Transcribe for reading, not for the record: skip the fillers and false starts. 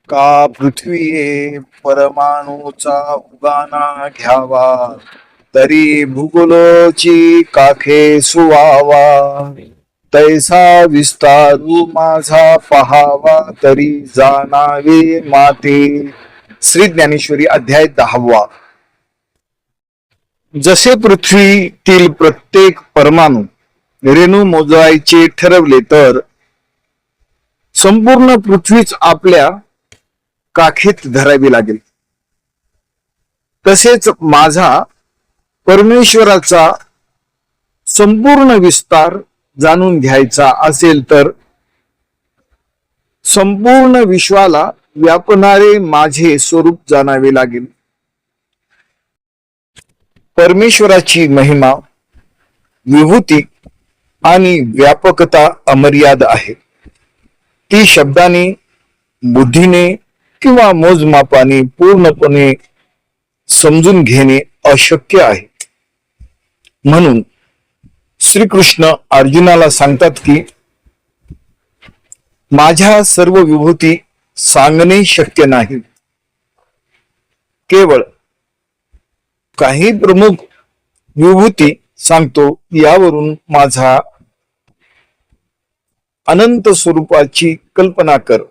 का पृथ्वी परमाणूचा उगाना घ्यावा, तरी भूगोलची काखे सुवावा. तैसा विस्तारू माझा पहावा, तरी जाणावे माते. श्री ज्ञानेश्वरी अध्याय 10. जसे पृथ्वीतील प्रत्येक परमाणू रेणू मोजायचे ठरवले, तर संपूर्ण पृथ्वीच आपल्या काखेत धरावी लागेल. तसेच माझा परमेश्वराचा संपूर्ण विस्तार जाणून घ्यायचा असेल, तर संपूर्ण विश्वाला व्यापणारे माझे स्वरूप जाणावे लागेल. परमेश्वराची महिमा, विभूती आणि व्यापकता अमर्याद आहे. ती शब्दाने, बुद्धीने किंवा मोजमापाने पूर्णपणे समजून घेणे अशक्य आहे. म्हणून श्रीकृष्ण अर्जुनाला सांगतात की माझ्या सर्व विभूती सांगणे शक्य नाही. केवळ काही प्रमुख विभूती सांगतो. यावरून माझा अनंत स्वरूपाची कल्पना कर.